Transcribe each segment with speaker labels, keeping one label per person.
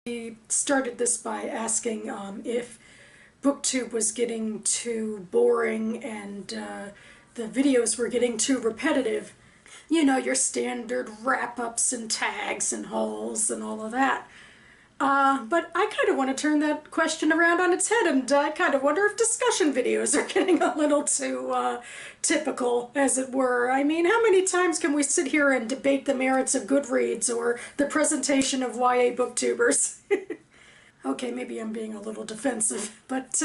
Speaker 1: He started this by asking if BookTube was getting too boring and the videos were getting too repetitive. You know, your standard wrap-ups and tags and hauls and all of that. But I kind of want to turn that question around on its head, and I kind of wonder if discussion videos are getting a little too typical, as it were. I mean, how many times can we sit here and debate the merits of Goodreads or the presentation of YA booktubers? Okay, maybe I'm being a little defensive, but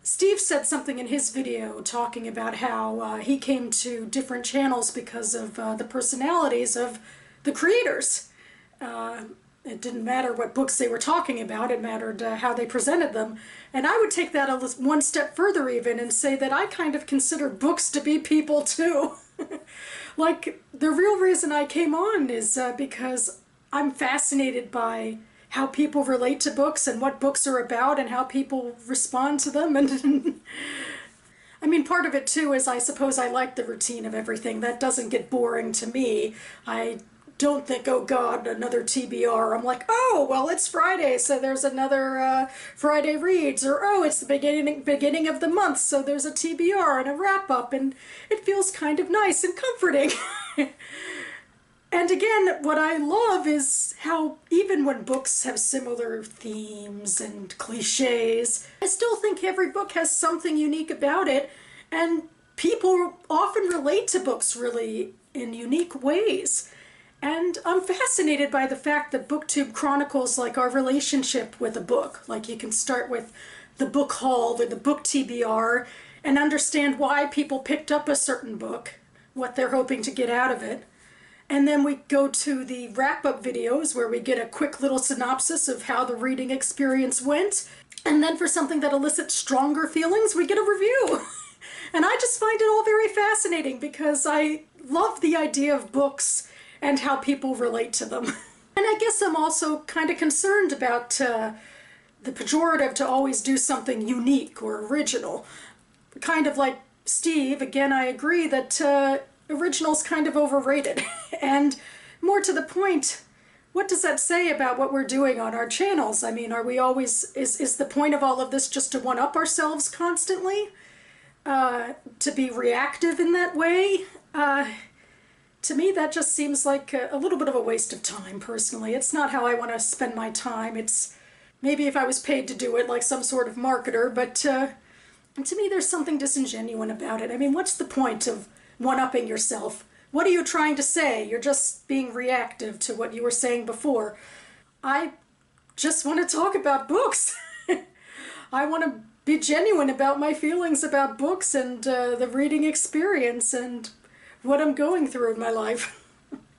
Speaker 1: Steve said something in his video talking about how he came to different channels because of the personalities of the creators. It didn't matter what books they were talking about, it mattered how they presented them. And I would take that one step further even and say that I kind of consider books to be people too. Like, the real reason I came on is because I'm fascinated by how people relate to books and what books are about and how people respond to them. And I mean, part of it too is I suppose I like the routine of everything. That doesn't get boring to me. I don't think, oh God, another TBR. I'm like, oh, well, it's Friday, so there's another Friday Reads, or oh, it's the beginning of the month, so there's a TBR and a wrap-up, and it feels kind of nice and comforting. And again, what I love is how even when books have similar themes and cliches, I still think every book has something unique about it, and people often relate to books really in unique ways. And I'm fascinated by the fact that BookTube chronicles like our relationship with a book. Like, you can start with the book haul or the book TBR and understand why people picked up a certain book, what they're hoping to get out of it. And then we go to the wrap-up videos where we get a quick little synopsis of how the reading experience went. And then for something that elicits stronger feelings, we get a review. And I just find it all very fascinating because I love the idea of books and how people relate to them. And I guess I'm also kind of concerned about the pejorative to always do something unique or original. Kind of like Steve, again, I agree that original's kind of overrated. And more to the point, what does that say about what we're doing on our channels? I mean, are we always, is the point of all of this just to one-up ourselves constantly? To be reactive in that way? To me, that just seems like a little bit of a waste of time, personally. It's not how I want to spend my time. It's maybe if I was paid to do it like some sort of marketer, but to me there's something disingenuous about it. I mean, what's the point of one-upping yourself? What are you trying to say? You're just being reactive to what you were saying before. I just want to talk about books. I want to be genuine about my feelings about books and the reading experience and what I'm going through in my life.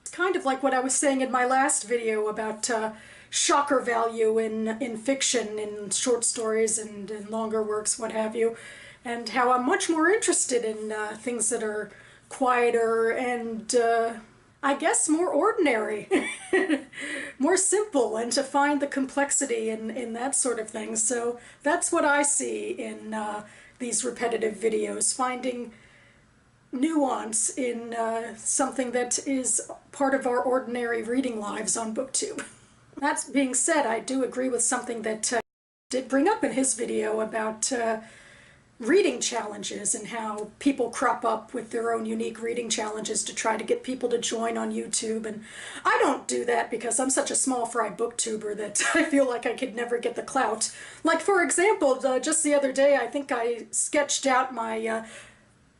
Speaker 1: It's kind of like what I was saying in my last video about shocker value in fiction, in short stories and in longer works, what have you, and how I'm much more interested in things that are quieter and I guess more ordinary, more simple, and to find the complexity in that sort of thing. So that's what I see in these repetitive videos, finding nuance in something that is part of our ordinary reading lives on BookTube. That being said, I do agree with something that did bring up in his video about reading challenges and how people crop up with their own unique reading challenges to try to get people to join on YouTube. And I don't do that because I'm such a small fry booktuber that I feel like I could never get the clout. Like, for example, just the other day I think I sketched out my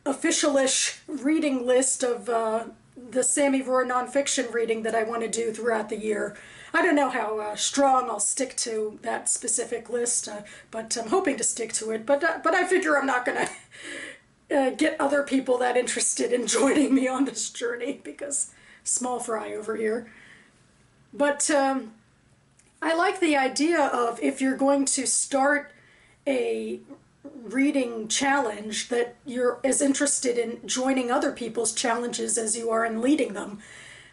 Speaker 1: official-ish reading list of the Sammy Rohr nonfiction reading that I want to do throughout the year. I don't know how strong I'll stick to that specific list, but I'm hoping to stick to it. But I figure I'm not going to get other people that interested in joining me on this journey because small fry over here. But I like the idea of, if you're going to start a reading challenge, that you're as interested in joining other people's challenges as you are in leading them.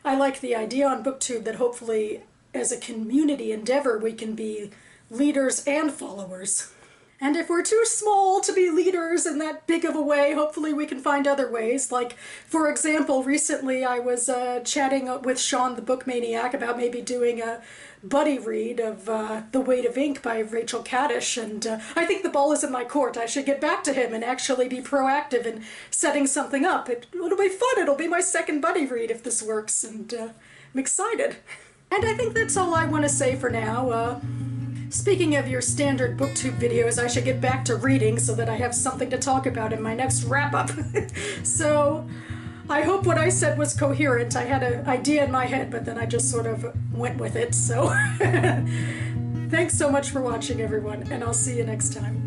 Speaker 1: I like the idea on BookTube that hopefully as a community endeavor we can be leaders and followers. And if we're too small to be leaders in that big of a way, hopefully we can find other ways. Like, for example, recently I was chatting with Sean the Book Maniac about maybe doing a buddy read of The Weight of Ink by Rachel Kaddish, and I think the ball is in my court. I should get back to him and actually be proactive in setting something up. It'll be fun. It'll be my second buddy read if this works, and I'm excited. And I think that's all I want to say for now. Speaking of your standard BookTube videos, I should get back to reading so that I have something to talk about in my next wrap-up. So, I hope what I said was coherent. I had an idea in my head, but then I just sort of went with it, so... Thanks so much for watching, everyone, and I'll see you next time.